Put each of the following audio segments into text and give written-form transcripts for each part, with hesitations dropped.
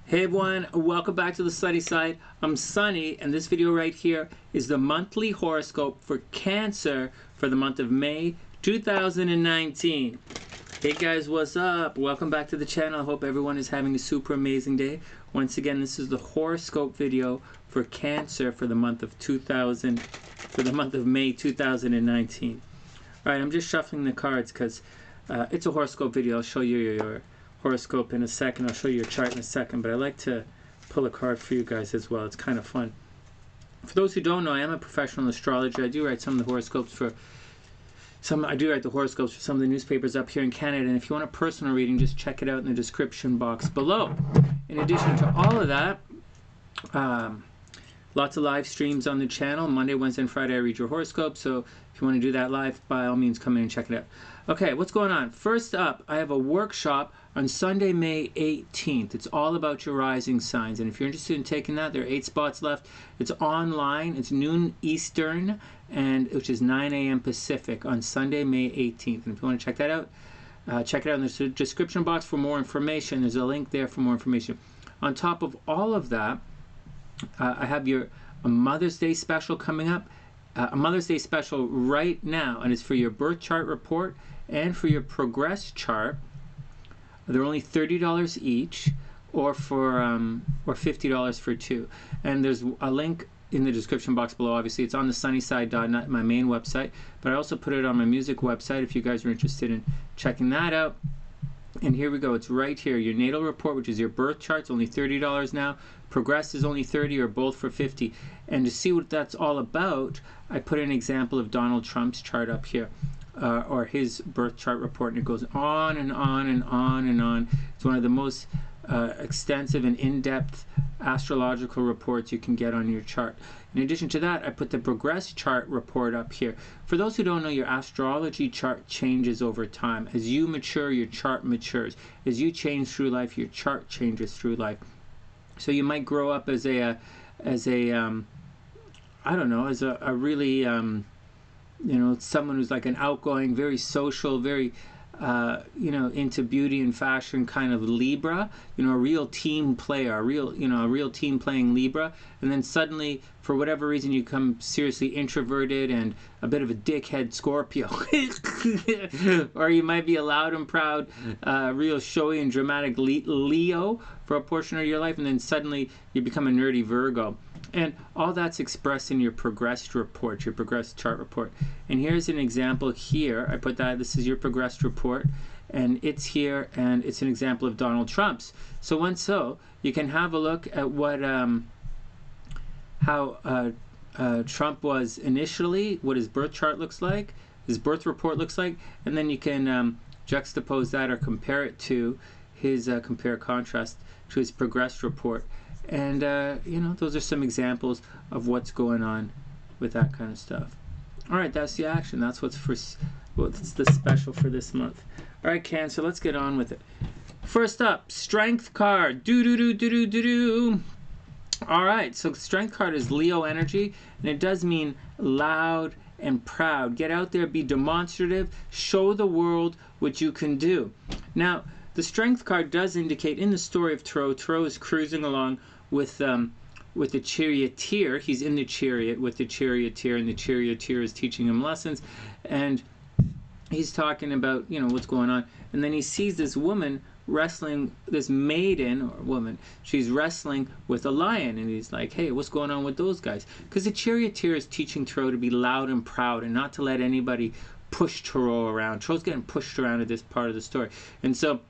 Hey everyone, welcome back to the SunnySide. I'm Sunny, and this video right here is the monthly horoscope for Cancer for the month of May 2019. Hey guys, what's up? Welcome back to the channel. I hope everyone is having a super amazing day. Once again, this is the horoscope video for Cancer for the month of May 2019. All right, I'm just shuffling the cards because it's a horoscope video. I'll show you your horoscope in a second. I'll show you your chart in a second, but I like to pull a card for you guys as well. It's kind of fun. For those who don't know, I am a professional astrologer. I do write some of the horoscopes for some of the newspapers up here in Canada, and if you want a personal reading, just check it out in the description box below. In addition to all of that, lots of live streams on the channel. Monday, Wednesday, and Friday I read your horoscope, so if you want to do that live, by all means come in and check it out. Okay, what's going on? First up, I have a workshop on Sunday, May 18th. It's all about your rising signs, and if you're interested in taking that, there are 8 spots left. It's online. It's noon Eastern, which is 9 a.m. Pacific on Sunday, May 18th. And if you want to check that out, check it out in the description box for more information. There's a link there for more information. On top of all of that, I have a Mother's Day special coming up. A Mother's Day special right now, and it's for your birth chart report and for your progress chart. They're only $30 each, or $50 for 2. And there's a link in the description box below. Obviously, it's on the SunnySide.net, my main website, but I also put it on my music website if you guys are interested in checking that out. And here we go. It's right here. Your natal report, which is your birth chart, is only $30 now. Progress is only $30, or both for $50. And to see what that's all about, I put an example of Donald Trump's chart up here, or his birth chart report, and it goes on and on and on and on. It's one of the most extensive and in-depth astrological reports you can get on your chart. In addition to that, I put the progress chart report up here. For those who don't know, your astrology chart changes over time. As you mature, your chart matures. As you change through life, your chart changes through life. So you might grow up as a really someone who's like an outgoing, very social, very into beauty and fashion kind of Libra, a real team player, a real team playing Libra, and then suddenly, for whatever reason, you become seriously introverted and a bit of a dickhead Scorpio. Or you might be a loud and proud, real showy and dramatic Leo for a portion of your life, and then suddenly you become a nerdy Virgo. And all that's expressed in your progressed report, your progressed chart report. And here's an example here. I put that, this is your progressed report, and it's here, and it's an example of Donald Trump's. So you can have a look at what how Trump was initially, what his birth chart looks like, his birth report looks like, and then you can juxtapose that or compare it to his contrast to his progressed report. And those are some examples of what's going on with that kind of stuff. All right, that's the action. That's what's the special for this month. All right, Cancer, let's get on with it. First up, Strength card. All right, so Strength card is Leo energy, and it does mean loud and proud. Get out there, be demonstrative, show the world what you can do. Now, the Strength card does indicate in the story of Tro is cruising along with the charioteer. He's in the chariot with the charioteer, and the charioteer is teaching him lessons, and he's talking about what's going on. And then he sees this woman wrestling, this maiden or woman. She's wrestling with a lion, and he's like, "Hey, what's going on with those guys?" Because the charioteer is teaching Tro to be loud and proud, and not to let anybody push Tro around. Tro's getting pushed around at this part of the story, and so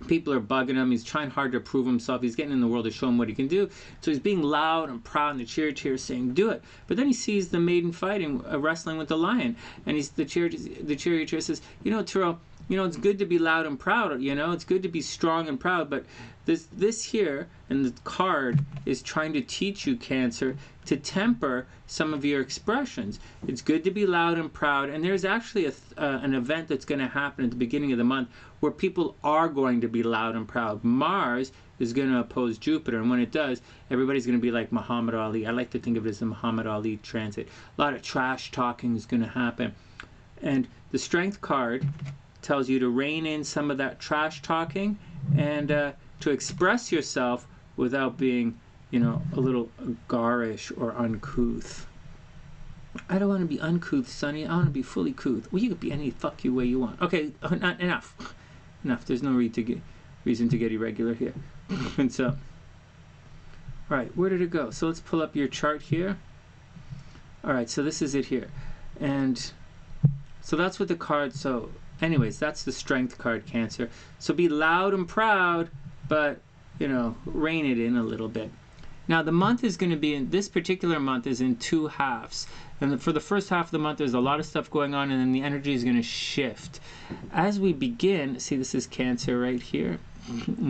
people are bugging him. He's trying hard to prove himself. He's getting in the world to show him what he can do. So he's being loud and proud, and the charioteer is saying, "Do it." But then he sees the maiden fighting, wrestling with the lion, and the charioteer says, "Tro, it's good to be loud and proud. It's good to be strong and proud. But this here, and the card is trying to teach you, Cancer, to temper some of your expressions. It's good to be loud and proud." And there's actually an event that's going to happen at the beginning of the month where people are going to be loud and proud. Mars is going to oppose Jupiter, and when it does, everybody's going to be like Muhammad Ali. I like to think of it as the Muhammad Ali transit. A lot of trash talking is going to happen. And the Strength card tells you to rein in some of that trash talking and to express yourself without being, you know, a little garish or uncouth. I don't want to be uncouth, Sonny. I want to be fully couth. Well, you could be any fuck you way you want. Okay, not enough. Enough. There's no reason to get irregular here. And so, all right, where did it go? So let's pull up your chart here. All right, so this is it here. And so that's what the card, so anyways, that's the strength card, Cancer. So be loud and proud, but, you know, rein it in a little bit. Now, the month is going to be, this particular month is in 2 halves. And for the first half of the month, there's a lot of stuff going on, and then the energy is going to shift. As we begin, see, this is Cancer right here.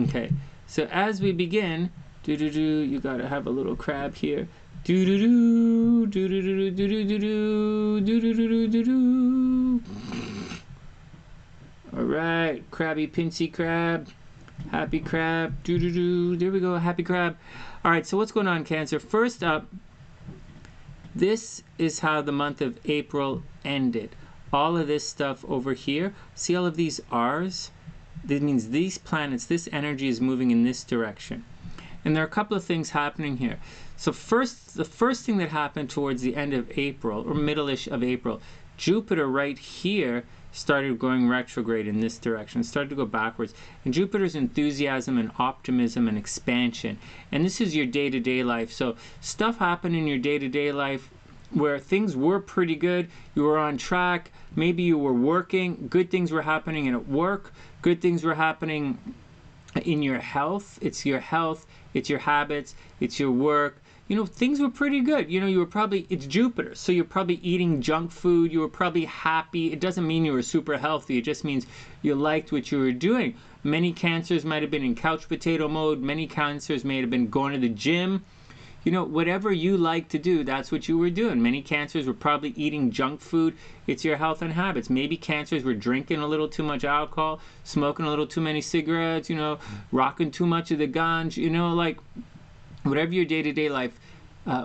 Okay, so as we begin, you got to have a little crab here. All right, crabby pincy crab, happy crab, there we go, happy crab. All right, so what's going on, Cancer? First up, this is how the month of April ended. All of this stuff over here, see all of these R's? That means these planets, this energy is moving in this direction. And there are a couple of things happening here. So the first thing that happened towards the end of April, or middle-ish of April, Jupiter right here started going retrograde in this direction, started to go backwards. And Jupiter's enthusiasm and optimism and expansion. And this is your day-to-day life. So stuff happened in your day-to-day life where things were pretty good, you were on track, maybe you were working, good things were happening at work, good things were happening in your health. It's your health, it's your habits, it's your work. You know, things were pretty good. You know, you were probably, it's Jupiter, so you're probably eating junk food, you were probably happy. It doesn't mean you were super healthy, it just means you liked what you were doing. Many Cancers might have been in couch potato mode, many Cancers may have been going to the gym. You know, whatever you like to do, that's what you were doing. Many Cancers were probably eating junk food. It's your health and habits. Maybe Cancers were drinking a little too much alcohol, smoking a little too many cigarettes, you know, rocking too much of the ganj, you know, like whatever your day-to-day life,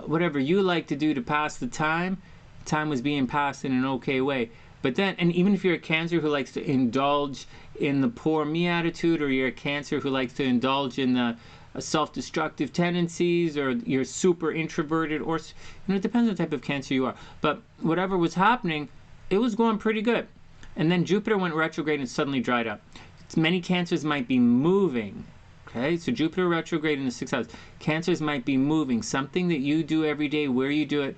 whatever you like to do to pass the time, time was being passed in an okay way. But then, and even if you're a Cancer who likes to indulge in the poor me attitude, or you're a Cancer who likes to indulge in the self-destructive tendencies, or you're super introverted, or, you know, it depends on the type of Cancer you are. But whatever was happening, it was going pretty good. And then Jupiter went retrograde and suddenly dried up. Many Cancers might be moving. Okay, so Jupiter retrograde in the 6th house. Cancers might be moving. Something that you do every day, where you do it,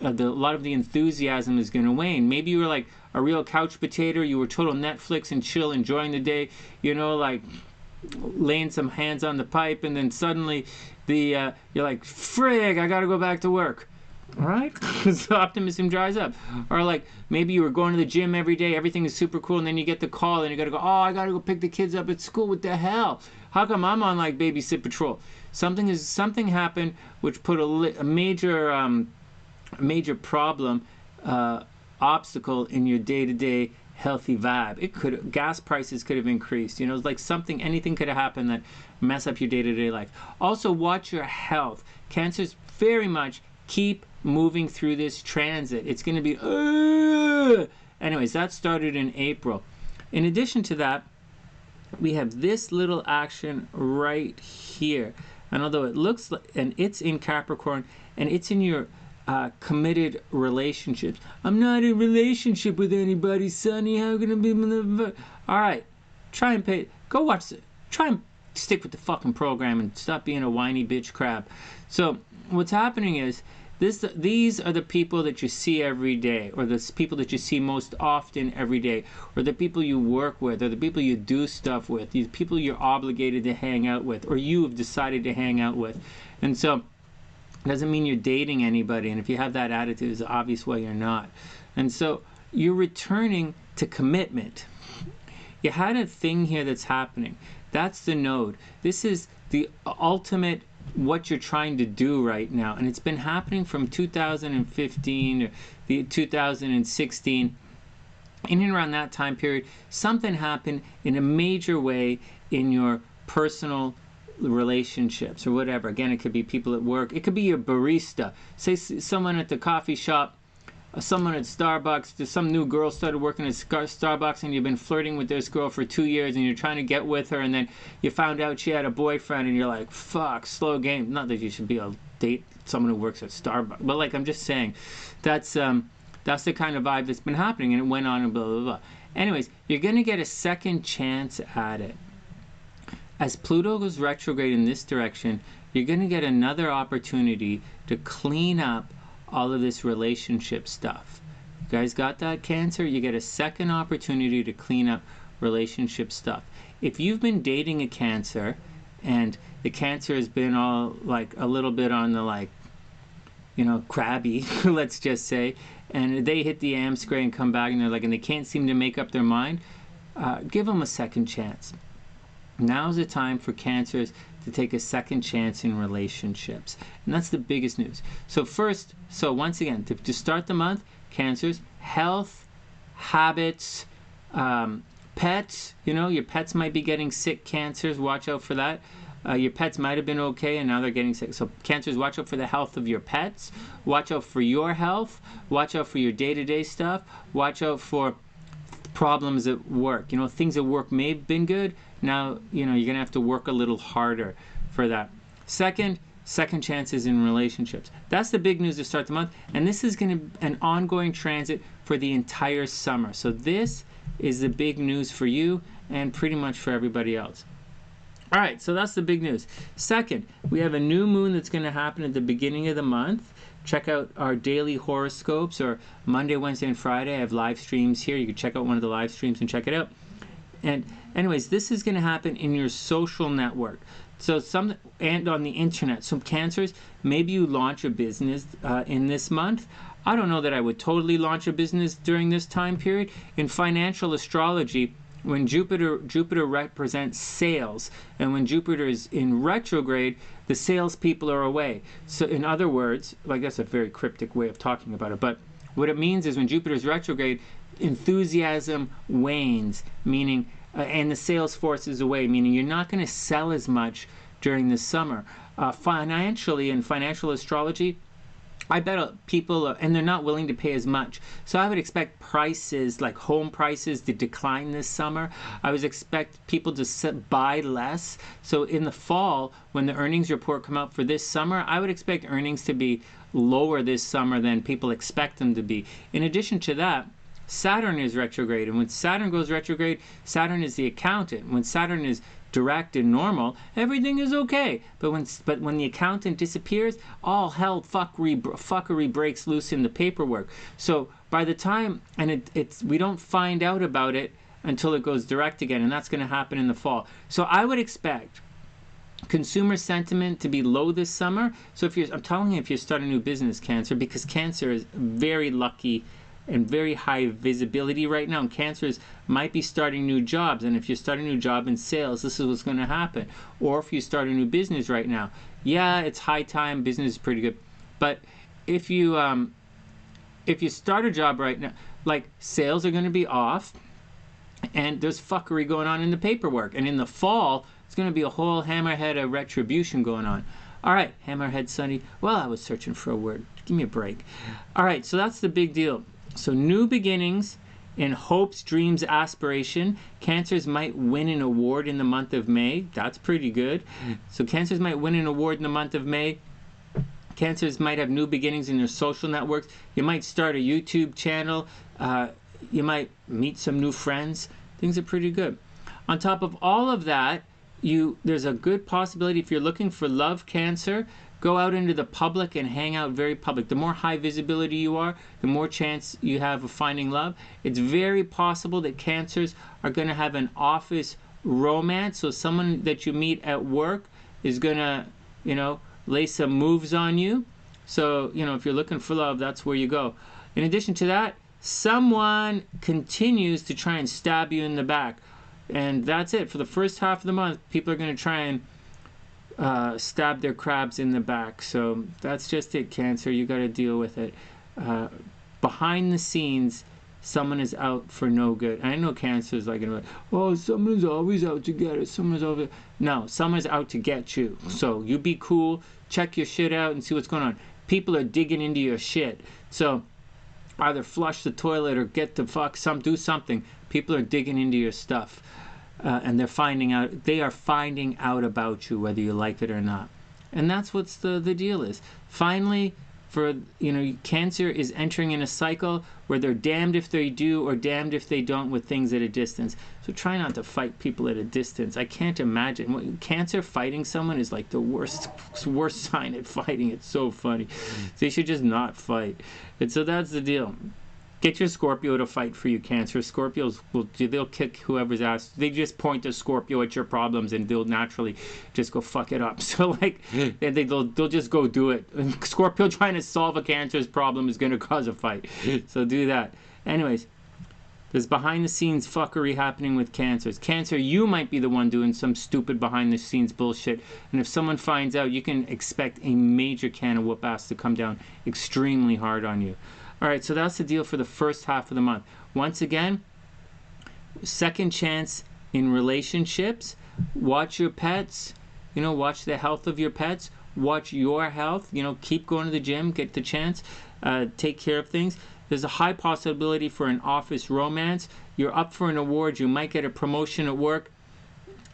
a lot of the enthusiasm is going to wane. Maybe you were like a real couch potato. You were total Netflix and chill, enjoying the day, you know, like laying some hands on the pipe, and then suddenly you're like, frig, I gotta go back to work. All right, so optimism dries up. Or like maybe you were going to the gym every day, everything is super cool, and then you get the call and you gotta go, oh, I gotta go pick the kids up at school. What the hell? How come I'm on like babysit patrol? Something happened which put a major problem, obstacle in your day-to-day healthy vibe. Gas prices could have increased. You know, like anything could have happened that mess up your day-to-day life. Also, watch your health. Cancers very much keep moving through this transit. It's going to be, anyways, that started in April. In addition to that, we have this little action right here. And although it looks like, and it's in Capricorn, and it's in your committed relationships. I'm not in a relationship with anybody, Sonny. How can I be? All right, try and go watch it. Try and stick with the fucking program and stop being a whiny bitch crab. So what's happening is these are the people that you see every day, or the people that you see most often every day, or the people you work with, or the people you do stuff with, these people you're obligated to hang out with, or you have decided to hang out with. And so it doesn't mean you're dating anybody, and if you have that attitude, it's obvious why you're not. And so you're returning to commitment. You had a thing here that's happening. That's the node. This is the ultimate what you're trying to do right now, and it's been happening from 2015 or the 2016. In and around that time period, something happened in a major way in your personal relationships or whatever. Again, it could be people at work, it could be your barista. Say someone at the coffee shop someone at Starbucks, just some new girl started working at Starbucks, and you've been flirting with this girl for 2 years, and you're trying to get with her, and then you found out she had a boyfriend, and you're like, fuck, slow game. Not that you should be a date someone who works at Starbucks, but like, I'm just saying, that's the kind of vibe that's been happening, and it went on and blah, blah, blah. Anyways, you're going to get a second chance at it. As Pluto goes retrograde in this direction, you're going to get another opportunity to clean up all of this relationship stuff. You guys got that, Cancer? You get a second opportunity to clean up relationship stuff. If you've been dating a Cancer, and the Cancer has been all like a little bit on the like, you know, crabby, let's just say, and they hit the Amscray and come back and they're like, and they can't seem to make up their mind, give them a second chance. Now's the time for Cancers to take a second chance in relationships. And that's the biggest news. So once again, to start the month, Cancers, health, habits, pets, you know, your pets might be getting sick, Cancers, watch out for that. Your pets might have been okay and now they're getting sick. So Cancers, watch out for the health of your pets. Watch out for your health. Watch out for your day-to-day stuff. Watch out for problems at work. You know, things at work may have been good. Now, you know, you're going to have to work a little harder for that. Second chances in relationships. That's the big news to start the month. And this is going to be an ongoing transit for the entire summer. So this is the big news for you and pretty much for everybody else. All right, so that's the big news. Second, we have a new moon that's going to happen at the beginning of the month. Check out our daily horoscopes, or Monday, Wednesday, and Friday. I have live streams here. You can check out one of the live streams and check it out. And anyways, this is going to happen in your social network. So and on the internet. Some Cancers, maybe you launch a business in this month. I don't know that I would totally launch a business during this time period. In financial astrology, when Jupiter represents sales, and when Jupiter is in retrograde, the salespeople are away. So in other words, like that's a very cryptic way of talking about it, but what it means is when Jupiter is retrograde, enthusiasm wanes, meaning, and the sales force is away, meaning you're not going to sell as much during the summer. Financially, in financial astrology, I bet people, and they're not willing to pay as much. So I would expect prices, like home prices, to decline this summer. I would expect people to buy less. So in the fall, when the earnings report come out for this summer, I would expect earnings to be lower this summer than people expect them to be. In addition to that, Saturn is retrograde. And when Saturn goes retrograde, Saturn is the accountant. When Saturn is direct and normal, everything is okay. But when the accountant disappears, all hell fuckery breaks loose in the paperwork. So by the time, and we don't find out about it until it goes direct again, and that's going to happen in the fall. So I would expect consumer sentiment to be low this summer. So I'm telling you, if you start a new business, Cancer, because Cancer is very lucky and very high visibility right now, and Cancers might be starting new jobs, and if you start a new job in sales, this is what's going to happen. Or if you start a new business right now, yeah, it's high time, business is pretty good, but if you start a job right now, like sales are going to be off, and there's fuckery going on in the paperwork, and in the fall, it's going to be a whole hammerhead of retribution going on. All right, hammerhead Sonny, well, I was searching for a word, give me a break. All right, so that's the big deal. So new beginnings in hopes, dreams, aspiration. Cancers might win an award in the month of May. That's pretty good. So Cancers might win an award in the month of May. Cancers might have new beginnings in their social networks. You might start a YouTube channel. You might meet some new friends. Things are pretty good. On top of all of that, there's a good possibility, if you're looking for love, Cancer, go out into the public and hang out very public. The more high visibility you are, the more chance you have of finding love. It's very possible that Cancers are going to have an office romance. So someone that you meet at work is going to, lay some moves on you. So, if you're looking for love, that's where you go. In addition to that, someone continues to try and stab you in the back. And that's it. For the first half of the month, people are going to try and stab their crabs in the back. So that's just it, Cancer. You got to deal with it. Behind the scenes, someone is out for no good. I know Cancer is like, oh, someone's always out to get it. No, someone's out to get you. So you be cool, check your shit out and see what's going on. People are digging into your shit. So either flush the toilet or get the fuck do something. People are digging into your stuff, and they are finding out about you, whether you like it or not. And that's what's the deal is. Finally, Cancer is entering in a cycle where they're damned if they do or damned if they don't with things at a distance. So try not to fight people at a distance. I can't imagine. Cancer fighting someone is like the worst sign at fighting. It's so funny. They should just not fight. And so that's the deal. Get your Scorpio to fight for you, Cancer. Scorpios they'll kick whoever's ass. They just point to Scorpio at your problems and they'll naturally just go fuck it up. So they'll just go do it. And Scorpio trying to solve a Cancer's problem is going to cause a fight. So do that. Anyways, there's behind the scenes fuckery happening with Cancers. Cancer, you might be the one doing some stupid behind the scenes bullshit. And if someone finds out, you can expect a major can of whoop ass to come down extremely hard on you. All right, so that's the deal for the first half of the month. Once again, second chance in relationships. Watch your pets. Watch the health of your pets. Watch your health. Keep going to the gym. Get the chance. Take care of things. There's a high possibility for an office romance. You're up for an award. You might get a promotion at work.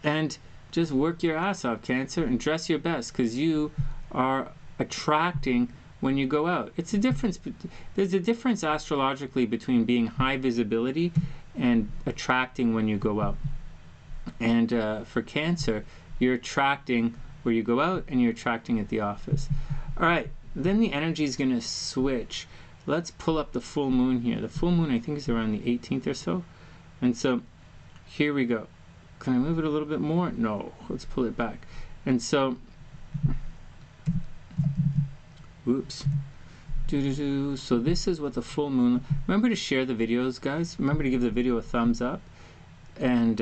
And just work your ass off, Cancer, and dress your best because you are attracting when you go out. There's a difference astrologically between being high visibility and attracting when you go out. And for Cancer, you're attracting where you go out and you're attracting at the office. All right, then the energy is going to switch. Let's pull up the full moon here. The full moon, I think, is around the 18th or so. And so here we go. Can I move it a little bit more? No, let's pull it back. And so oops. So this is what the full moon. Remember to share the videos, guys. Remember to give the video a thumbs up. And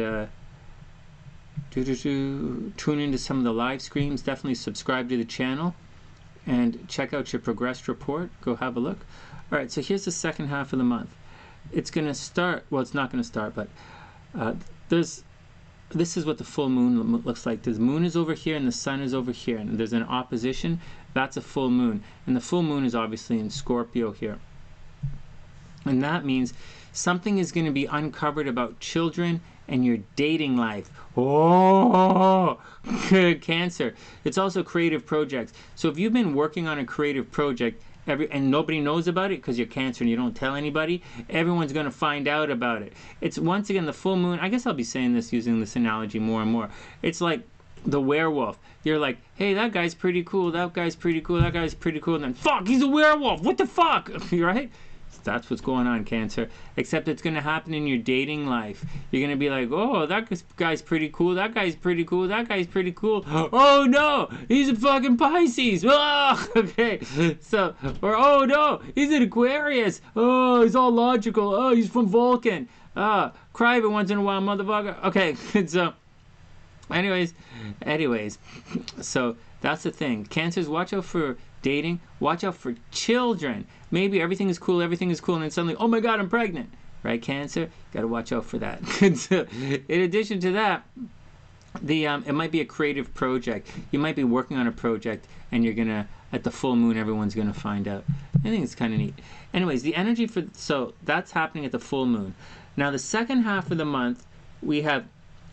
tune into some of the live streams. Definitely subscribe to the channel. And check out your progress report. Go have a look. All right, so here's the second half of the month. It's going to start. Well, it's not going to start, but this is what the full moon looks like. The moon is over here and the sun is over here. And there's an opposition. That's a full moon. And the full moon is obviously in Scorpio here. And that means something is going to be uncovered about children and your dating life. Oh, Cancer. It's also creative projects. So if you've been working on a creative project and nobody knows about it because you're Cancer and you don't tell anybody, everyone's going to find out about it. It's once again the full moon. I guess I'll be saying this using this analogy more and more. It's like the werewolf. You're like, hey, that guy's pretty cool, that guy's pretty cool, that guy's pretty cool, and then fuck, he's a werewolf, what the fuck? Right? That's what's going on, Cancer. Except it's going to happen in your dating life. You're going to be like, oh, that guy's pretty cool, that guy's pretty cool, that guy's pretty cool. Oh no, he's a fucking Pisces. Oh, okay. So, or oh no, he's an Aquarius. Oh, he's all logical. Oh, he's from Vulcan. Cry every once in a while, motherfucker. Okay, so anyways, so that's the thing. Cancers, watch out for dating. Watch out for children. Maybe everything is cool, and then suddenly, oh my God, I'm pregnant. Right, Cancer? Got to watch out for that. So, in addition to that, it might be a creative project. You might be working on a project, and you're gonna, at the full moon, everyone's gonna find out. I think it's kind of neat. Anyways, the energy so that's happening at the full moon. Now, the second half of the month, we have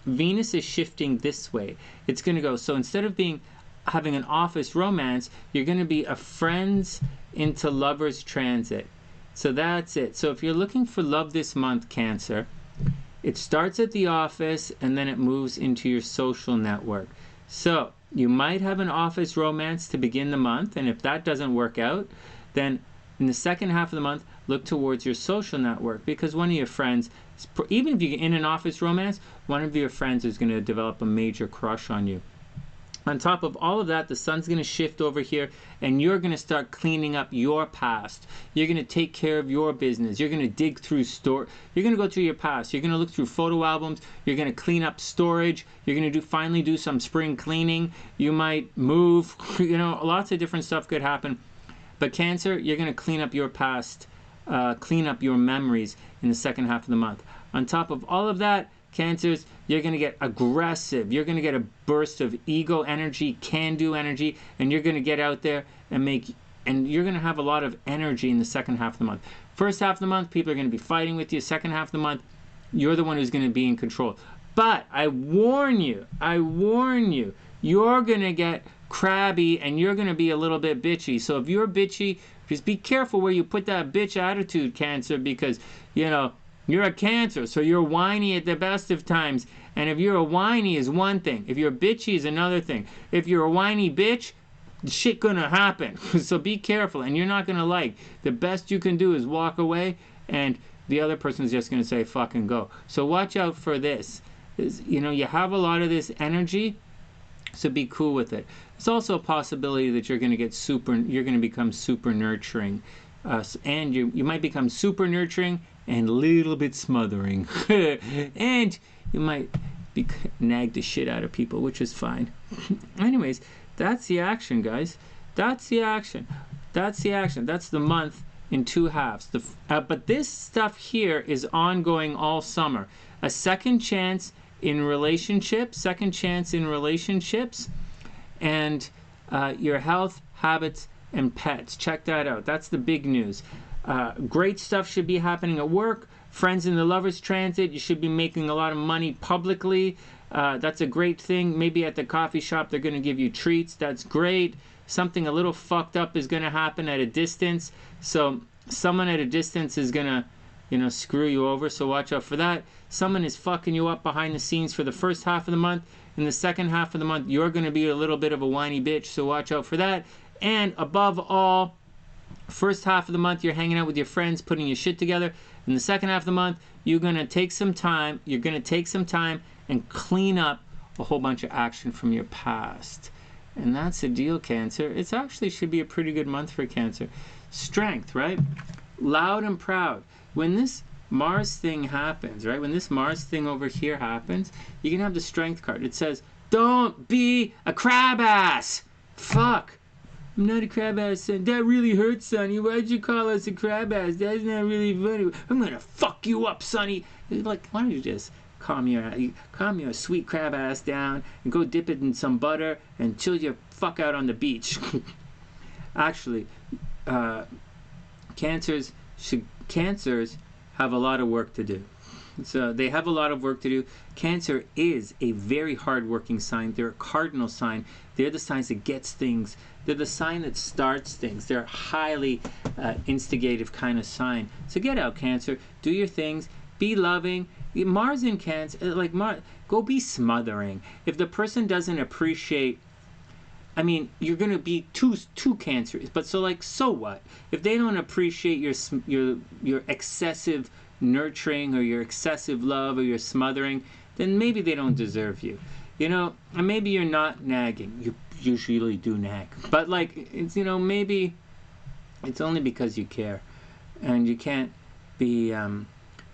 Venus is shifting this way. It's going to go, so instead of having an office romance, you're going to be a friends into lovers transit. So that's it. So if you're looking for love this month, Cancer, it starts at the office and then it moves into your social network. So you might have an office romance to begin the month, and if that doesn't work out, then in the second half of the month, look towards your social network, because one of your friends, even if you're in an office romance, one of your friends is going to develop a major crush on you. On top of all of that, the sun's going to shift over here, and you're going to start cleaning up your past. You're going to take care of your business. You're going to dig through You're going to go through your past. You're going to look through photo albums. You're going to clean up storage. You're going to finally do some spring cleaning. You might move. Lots of different stuff could happen. But Cancer, you're going to clean up your past, clean up your memories in the second half of the month. On top of all of that, Cancers, you're going to get aggressive. You're going to get a burst of ego energy, can-do energy, and you're going to get out there and you're going to have a lot of energy in the second half of the month. First half of the month, people are going to be fighting with you. Second half of the month, you're the one who's going to be in control. But I warn you, you're going to get crabby and you're going to be a little bit bitchy. So if you're bitchy, just be careful where you put that bitch attitude, Cancer, because, you know, you're a Cancer, so you're whiny at the best of times. And if you're a whiny is one thing. If you're bitchy is another thing. If you're a whiny bitch, shit gonna happen. So be careful, and you're not gonna like. The best you can do is walk away, and the other person's just gonna say fucking go. So watch out for this. You know, you have a lot of this energy, so be cool with it. It's also a possibility that you're gonna become super nurturing, and you might become super nurturing and a little bit smothering, and you might nag the shit out of people, which is fine. Anyways, that's the action, guys. That's the action. That's the month in 2 halves. But this stuff here is ongoing all summer. A second chance in relationships, and your health, habits, and pets. Check that out. That's the big news. Great stuff should be happening at work. Friends in the Lovers Transit. You should be making a lot of money publicly. That's a great thing. Maybe at the coffee shop they're going to give you treats. That's great. Something a little fucked up is going to happen at a distance. So someone at a distance is going to, you know, screw you over. So watch out for that. Someone is fucking you up behind the scenes for the first half of the month. In the second half of the month, you're going to be a little bit of a whiny bitch. So watch out for that. And above all, first half of the month, you're hanging out with your friends, putting your shit together. In the second half of the month, you're going to take some time. And clean up a whole bunch of action from your past. And that's the deal, Cancer. It actually should be a pretty good month for Cancer. Strength, right? Loud and proud. When this Mars thing happens, right? When this Mars thing over here happens, you can have the Strength card. It says, don't be a crab ass. Fuck. I'm not a crab ass, son. That really hurts, Sonny. Why'd you call us a crab ass? That's not really funny. I'm gonna fuck you up, Sonny. Like, why don't you just calm your sweet crab ass down and go dip it in some butter and chill your fuck out on the beach. Actually, cancers have a lot of work to do. So they have a lot of work to do. Cancer is a very hard-working sign. They're a cardinal sign. They're the signs that gets things. They're the sign that starts things. They're a highly instigative kind of sign. So get out, Cancer. Do your things. Be loving. Mars in Cancer, like Mars, go be smothering. If the person doesn't appreciate, I mean, you're gonna be too cancerous. But so what? If they don't appreciate your excessive nurturing or your excessive love or your smothering, then maybe they don't deserve you. You know, and maybe you're not nagging. You usually do nag, but like it's, you know, maybe it's only because you care, and you can't be.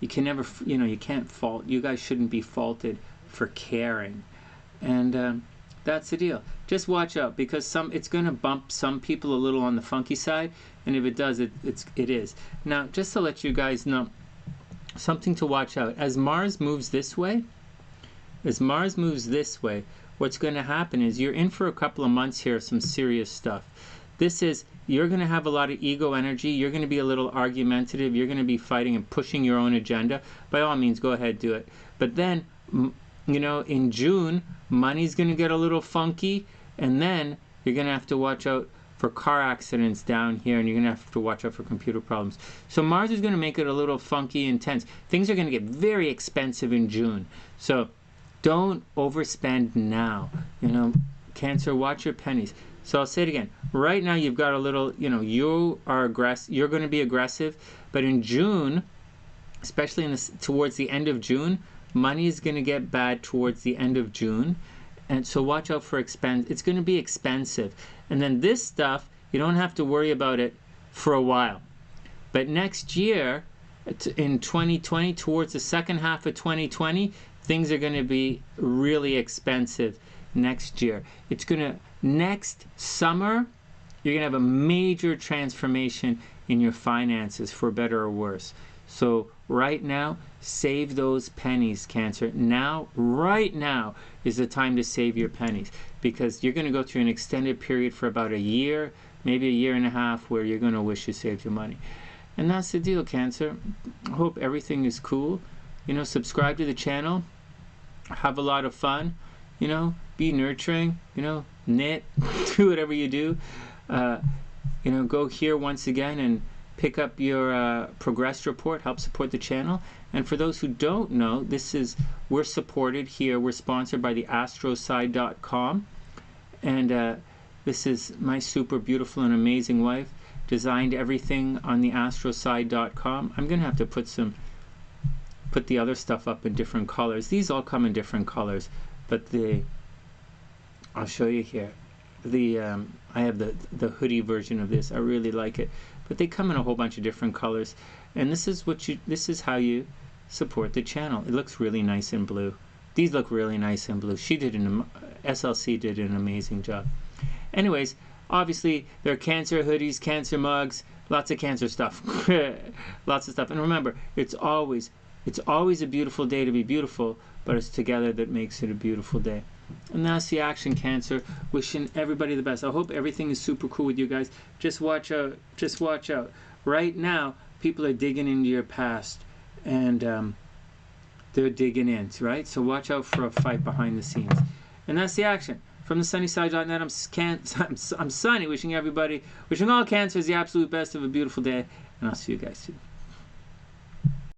You can never, you know, you can't fault. You guys shouldn't be faulted for caring, and that's the deal. Just watch out, because it's going to bump some people a little on the funky side, and if it does, it is. Now, just to let you guys know, something to watch out. As Mars moves this way, what's going to happen is you're in for a couple of months here of some serious stuff. You're going to have a lot of ego energy. You're going to be a little argumentative. You're going to be fighting and pushing your own agenda. By all means, go ahead, do it. But then, you know, in June, money's going to get a little funky. And then you're going to have to watch out for car accidents down here. And you're going to have to watch out for computer problems. So Mars is going to make it a little funky, intense. Things are going to get very expensive in June. So don't overspend now. You know, Cancer, watch your pennies. So I'll say it again. Right now you've got a little, you know, you're going to be aggressive, but in June, especially towards the end of June, money is going to get bad towards the end of June. And so watch out for expense. It's going to be expensive. And then this stuff, you don't have to worry about it for a while. But next year, in 2020, towards the second half of 2020, things are going to be really expensive next year. Next summer, you're going to have a major transformation in your finances, for better or worse. So right now, save those pennies, Cancer. Right now is the time to save your pennies, because you're going to go through an extended period for about a year, maybe a year and a half, where you're going to wish you saved your money. And that's the deal, Cancer. I hope everything is cool. You know, subscribe to the channel. Have a lot of fun. You know, be nurturing. You know, knit. Do whatever you do. You know, go here once again and pick up your progress report. Help support the channel. And for those who don't know, we're supported here. We're sponsored by the Astro-Side.com. And this is my super beautiful and amazing wife. Designed everything on the Astro-Side.com. I'm going to have to put the other stuff up in different colors. These all come in different colors. But I'll show you here. I have the hoodie version of this. I really like it. But they come in a whole bunch of different colors. And this is how you support the channel. It looks really nice in blue. These look really nice in blue. SLC did an amazing job. Anyways, obviously there are Cancer hoodies, Cancer mugs, lots of Cancer stuff. Lots of stuff. And remember, it's always a beautiful day to be beautiful, but it's together that makes it a beautiful day. And that's the action, Cancer. Wishing everybody the best. I hope everything is super cool with you guys. Just watch out. Just watch out. Right now, people are digging into your past, and they're digging in, right? So watch out for a fight behind the scenes. And that's the action. From TheSunnySide.net, I'm Sonny, wishing all Cancers the absolute best of a beautiful day, and I'll see you guys soon.